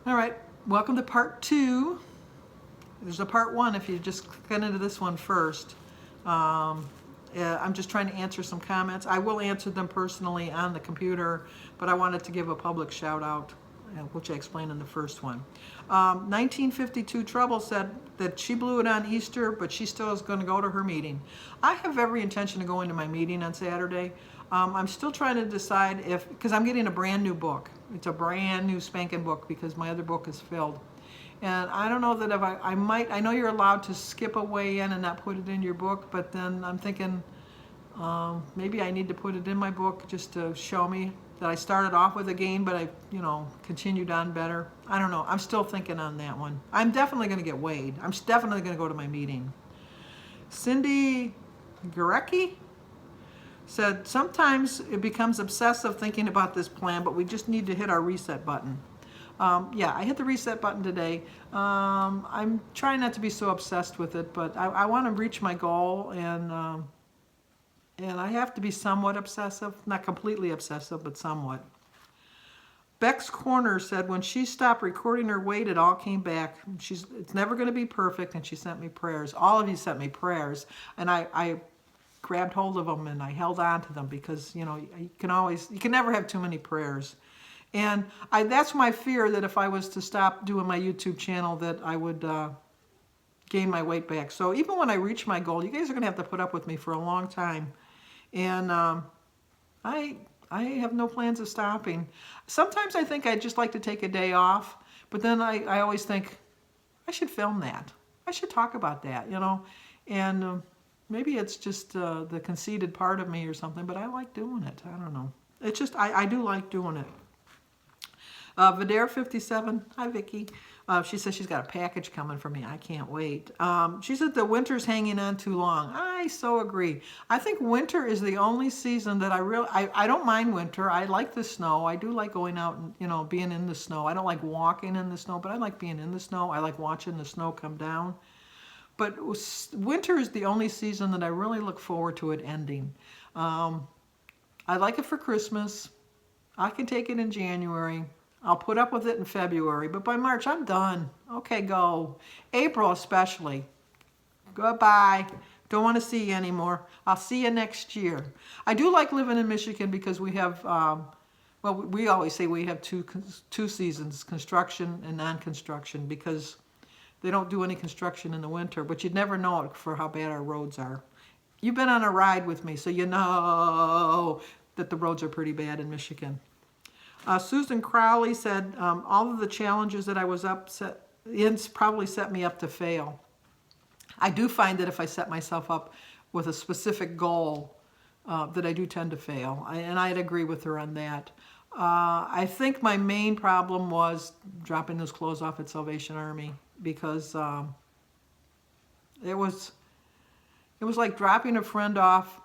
All right, welcome to part 2. There's a part 1 if you just get into this one first. I'm just trying to answer some comments. I will answer them personally on the computer, but I wanted to give a public shout out, which I explained in the first one. 1952 Trouble said that she blew it on Easter, but she still is going to go to her meeting. I have every intention of going to my meeting on Saturday. I'm still trying to decide if, because I'm getting a brand new book. It's a brand new spanking book because my other book is filled. And I don't know that if I might, I know you're allowed to skip a way in and not put it in your book, but then I'm thinking maybe I need to put it in my book just to show me that I started off with a gain, but I, continued on better. I don't know. I'm still thinking on that one. I'm definitely going to get weighed. I'm definitely going to go to my meeting. Cindy Gurecki said, sometimes it becomes obsessive thinking about this plan, but we just need to hit our reset button. Yeah, I hit the reset button today. I'm trying not to be so obsessed with it, but I want to reach my goal, and I have to be somewhat obsessive. Not completely obsessive, but somewhat. Beck's Corner said when she stopped recording her weight, it all came back. It's never going to be perfect, and she sent me prayers. All of you sent me prayers, and I grabbed hold of them and I held on to them because you can never have too many prayers. And that's my fear, that if I was to stop doing my YouTube channel, that I would gain my weight back. So even when I reach my goal, you guys are going to have to put up with me for a long time. And I have no plans of stopping. Sometimes I think I'd just like to take a day off, but then I always think, I should film that. I should talk about that, And maybe it's just the conceited part of me or something, but I like doing it. I don't know. It's just, I do like doing it. Vidare 57, hi Vicky. She says she's got a package coming for me. I can't wait. She said the winter's hanging on too long. I so agree. I think winter is the only season that I don't mind winter. I like the snow. I do like going out and being in the snow. I don't like walking in the snow, but I like being in the snow. I like watching the snow come down. But winter is the only season that I really look forward to it ending. I like it for Christmas. I can take it in January. I'll put up with it in February, but by March, I'm done. Okay, go. April especially. Goodbye. Don't want to see you anymore. I'll see you next year. I do like living in Michigan because we have, we always say we have two seasons, construction and non-construction, because they don't do any construction in the winter, but you'd never know it for how bad our roads are. You've been on a ride with me, so you know that the roads are pretty bad in Michigan. Susan Crowley said, all of the challenges that I was upset in probably set me up to fail. I do find that if I set myself up with a specific goal, that I do tend to fail. And I'd agree with her on that. I think my main problem was dropping those clothes off at Salvation Army, because it was like dropping a friend off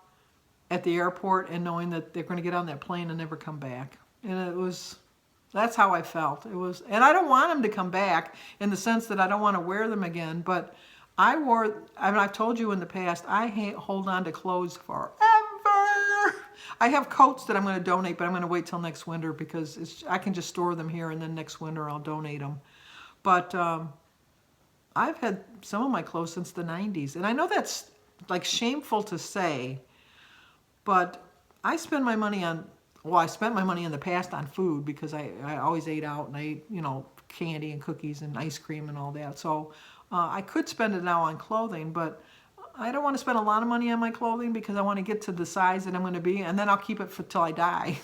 at the airport and knowing that they're going to get on that plane and never come back. And that's how I felt. And I don't want them to come back in the sense that I don't want to wear them again, but I've told you in the past, I hold on to clothes forever. I have coats that I'm going to donate, but I'm going to wait till next winter because I can just store them here, and then next winter I'll donate them. But I've had some of my clothes since the 90s, and I know that's like shameful to say, but I spend my money on, I spent my money in the past on food because I always ate out, and I ate, candy and cookies and ice cream and all that. So I could spend it now on clothing, but I don't want to spend a lot of money on my clothing because I want to get to the size that I'm going to be, and then I'll keep it till I die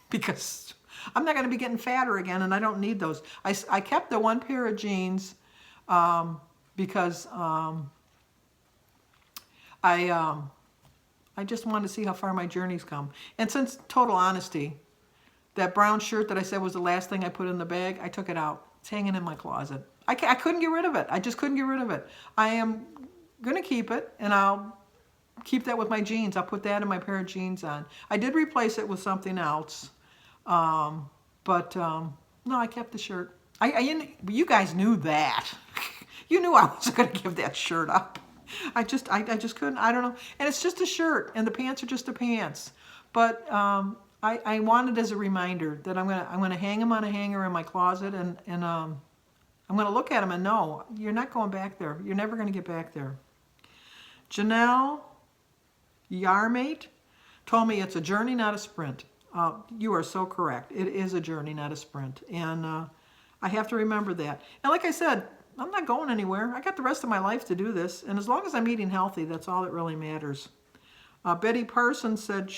because I'm not going to be getting fatter again, and I don't need those. I kept the one pair of jeans because I just wanted to see how far my journey's come. And since, total honesty, that brown shirt that I said was the last thing I put in the bag, I took it out. It's hanging in my closet. I couldn't get rid of it. I just couldn't get rid of it. I am going to keep it, and I'll keep that with my jeans. I'll put that in my pair of jeans on. I did replace it with something else, but no, I kept the shirt. You guys knew that. You knew I wasn't going to give that shirt up. I just couldn't. I don't know. And it's just a shirt, and the pants are just the pants. But I want it as a reminder that I'm gonna hang them on a hanger in my closet, and I'm gonna look at them and know you're not going back there. You're never gonna get back there. Janelle Yarmate told me it's a journey, not a sprint. You are so correct. It is a journey, not a sprint. And I have to remember that. And like I said, I'm not going anywhere. I got the rest of my life to do this. And as long as I'm eating healthy, that's all that really matters. Betty Parsons said,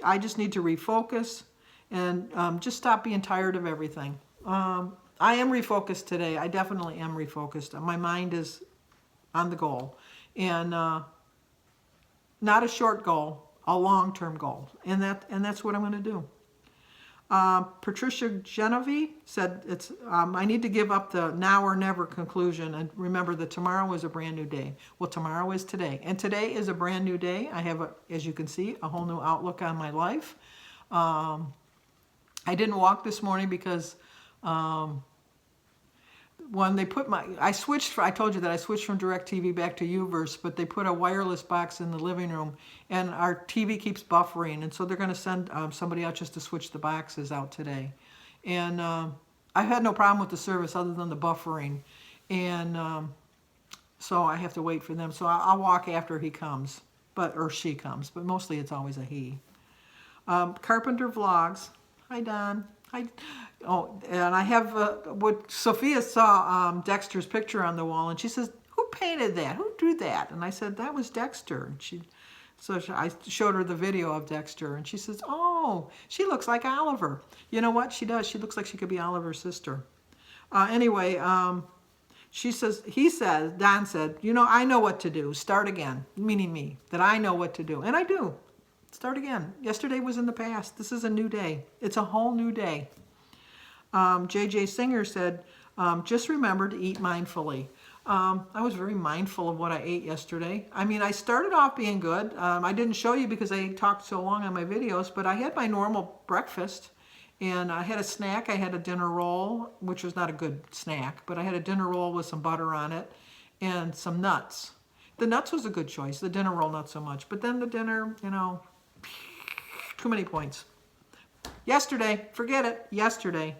I just need to refocus and just stop being tired of everything. I am refocused today. I definitely am refocused. My mind is on the goal. And not a short goal, a long-term goal. And that's what I'm going to do. Patricia Genevieve said, I need to give up the now or never conclusion and remember that tomorrow is a brand new day. Well, tomorrow is today. And today is a brand new day. I have, as you can see, a whole new outlook on my life. I didn't walk this morning because when they put I told you that I switched from DirecTV back to Uverse, but they put a wireless box in the living room, and our TV keeps buffering, and so they're going to send somebody out just to switch the boxes out today. And I had no problem with the service other than the buffering, and so I have to wait for them. So I'll walk after he comes, or she comes, but mostly it's always a he. Carpenter Vlogs. Hi, Don. Oh, and I have what Sophia saw Dexter's picture on the wall, and she says, "Who painted that? Who drew that?" And I said, "That was Dexter." And I showed her the video of Dexter, and she says, "Oh, she looks like Oliver." You know what? She does. She looks like she could be Oliver's sister. Anyway, Don said, I know what to do. Start again, meaning me, that I know what to do, and I do. Start again. Yesterday was in the past. This is a new day. It's a whole new day. J.J. Singer said, just remember to eat mindfully. I was very mindful of what I ate yesterday. I mean, I started off being good. I didn't show you because I talked so long on my videos, but I had my normal breakfast, and I had a snack. I had a dinner roll, which was not a good snack, but I had a dinner roll with some butter on it and some nuts. The nuts was a good choice. The dinner roll, not so much. But then the dinner, too many points. Yesterday, forget it, yesterday.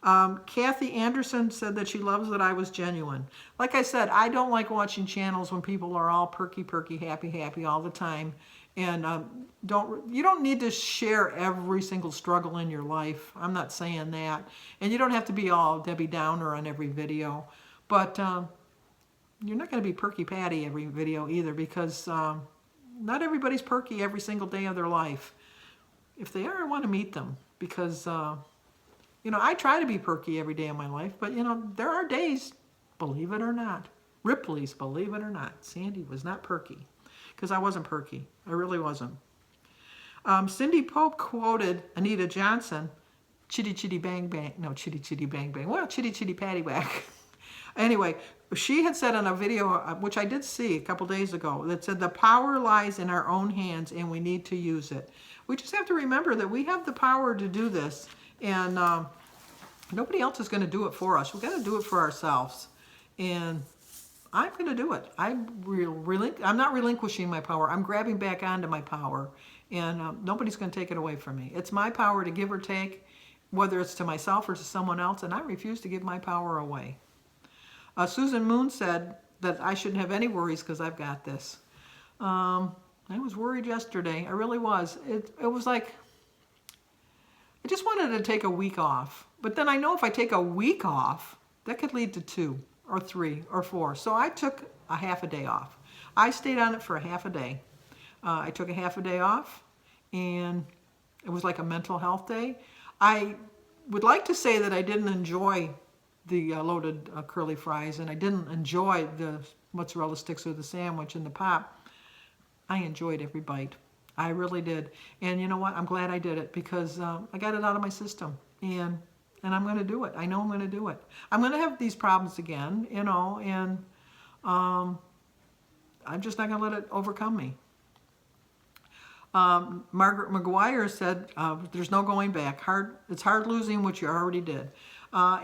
Kathy Anderson said that she loves that I was genuine. Like I said, I don't like watching channels when people are all perky, happy all the time. And you don't need to share every single struggle in your life. I'm not saying that. And you don't have to be all Debbie Downer on every video. But you're not going to be perky patty every video either, because not everybody's perky every single day of their life. If they are, I want to meet them, because I try to be perky every day of my life, but there are days, believe it or not. Ripley's, believe it or not, Sandy was not perky, because I wasn't perky. I really wasn't. Cindy Pope quoted Anita Johnson, chitty chitty bang bang, no, chitty chitty bang bang, well, chitty chitty patty whack. Anyway, she had said on a video, which I did see a couple days ago, that said the power lies in our own hands and we need to use it. We just have to remember that we have the power to do this, and nobody else is going to do it for us. We've got to do it for ourselves, and I'm going to do it. I'm not relinquishing my power. I'm grabbing back onto my power, and nobody's going to take it away from me. It's my power to give or take, whether it's to myself or to someone else, and I refuse to give my power away. Susan Moon said that I shouldn't have any worries because I've got this. I was worried yesterday. I really was. It was like I just wanted to take a week off. But then I know if I take a week off, that could lead to 2 or 3 or 4. So I took a half a day off. I stayed on it for a half a day. I took a half a day off, and it was like a mental health day. I would like to say that I didn't enjoy the loaded curly fries, and I didn't enjoy the mozzarella sticks or the sandwich and the pop. I enjoyed every bite. I really did. And you know what? I'm glad I did it, because I got it out of my system, and I'm going to do it. I know I'm going to do it. I'm going to have these problems again, and I'm just not going to let it overcome me. Margaret McGuire said, there's no going back. It's hard losing what you already did.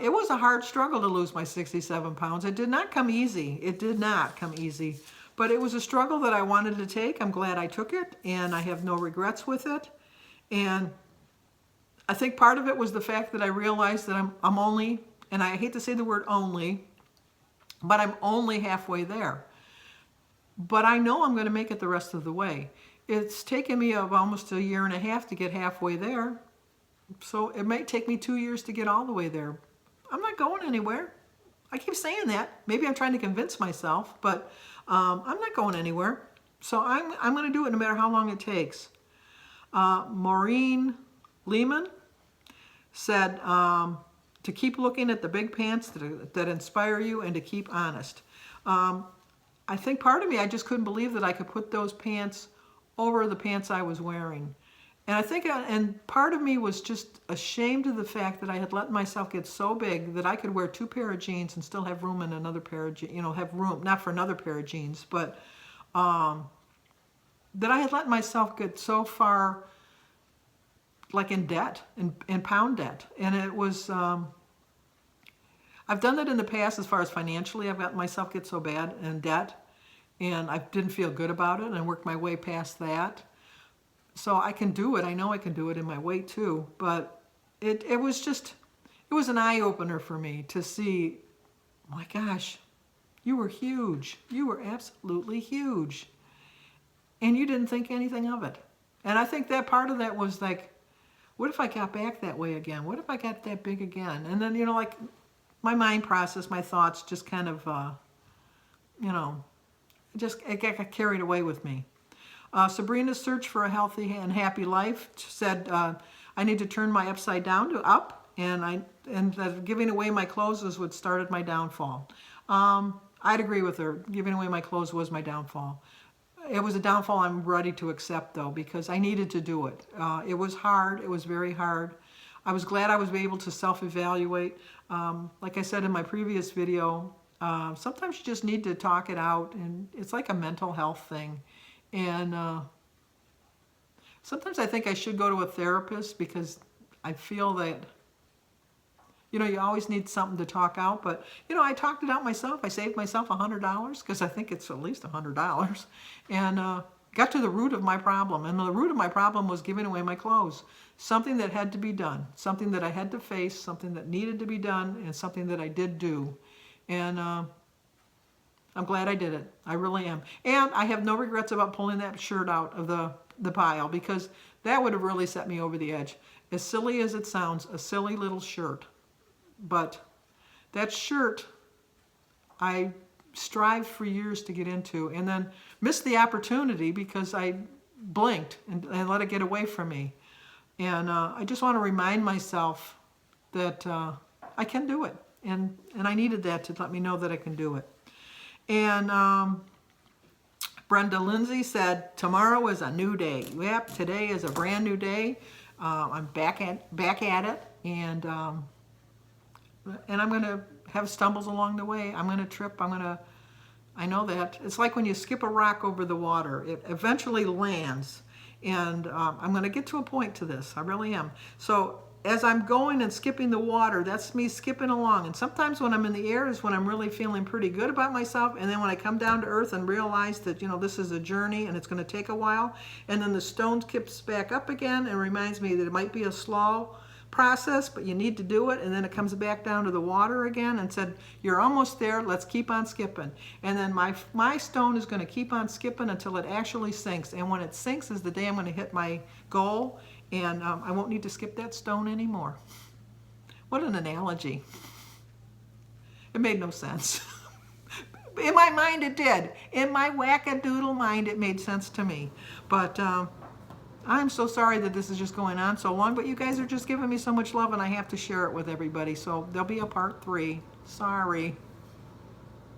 It was a hard struggle to lose my 67 pounds. It did not come easy. It did not come easy. But it was a struggle that I wanted to take. I'm glad I took it, and I have no regrets with it. And I think part of it was the fact that I realized that I'm only, and I hate to say the word only, but I'm only halfway there. But I know I'm going to make it the rest of the way. It's taken me almost a year and a half to get halfway there. So it might take me 2 years to get all the way there. I'm not going anywhere. I keep saying that. Maybe I'm trying to convince myself, but I'm not going anywhere. So I'm going to do it no matter how long it takes. Maureen Lehman said to keep looking at the big pants that inspire you and to keep honest. I think part of me, I just couldn't believe that I could put those pants over the pants I was wearing. And I think, and part of me was just ashamed of the fact that I had let myself get so big that I could wear 2 pair of jeans and still have room in another pair of jeans, have room, not for another pair of jeans, but that I had let myself get so far, like in debt, in pound debt. And it was, I've done that in the past as far as financially. I've gotten myself get so bad in debt, and I didn't feel good about it, and I worked my way past that. So I can do it. I know I can do it in my weight too. But it was an eye-opener for me to see, my gosh, you were huge. You were absolutely huge. And you didn't think anything of it. And I think that part of that was like, what if I got back that way again? What if I got that big again? And then, like my mind process, my thoughts just kind of, it got carried away with me. Sabrina's Search for a Healthy and Happy Life said, I need to turn my upside down to up, and that giving away my clothes is what started my downfall. I'd agree with her. Giving away my clothes was my downfall. It was a downfall I'm ready to accept, though, because I needed to do it. It was hard. It was very hard. I was glad I was able to self-evaluate. Like I said in my previous video, sometimes you just need to talk it out, and it's like a mental health thing. And sometimes I think I should go to a therapist because I feel that, you always need something to talk out. But, I talked it out myself. I saved myself $100 because I think it's at least $100. And got to the root of my problem. And the root of my problem was giving away my clothes. Something that had to be done. Something that I had to face. Something that needed to be done. And something that I did do. And I'm glad I did it. I really am. And I have no regrets about pulling that shirt out of the pile, because that would have really set me over the edge. As silly as it sounds, a silly little shirt. But that shirt, I strived for years to get into, and then missed the opportunity because I blinked and let it get away from me. And I just want to remind myself that I can do it. And I needed that to let me know that I can do it. And Brenda Lindsay said, tomorrow is a new day. Yep, today is a brand new day. I'm back at it, and I'm going to have stumbles along the way. I'm going to trip. I know that. It's like when you skip a rock over the water. It eventually lands, and I'm going to get to a point to this. I really am. So as I'm going and skipping the water, that's me skipping along. And sometimes when I'm in the air is when I'm really feeling pretty good about myself. And then when I come down to earth and realize that, this is a journey and it's going to take a while. And then the stone skips back up again and reminds me that it might be a slow process, but you need to do it. And then it comes back down to the water again and said, you're almost there. Let's keep on skipping. And then my stone is going to keep on skipping until it actually sinks. And when it sinks is the day I'm going to hit my goal. And I won't need to skip that stone anymore. What an analogy. It made no sense. In my mind it did. In my wackadoodle mind it made sense to me. But I'm so sorry that this is just going on so long, but you guys are just giving me so much love and I have to share it with everybody. So there'll be a part 3. Sorry.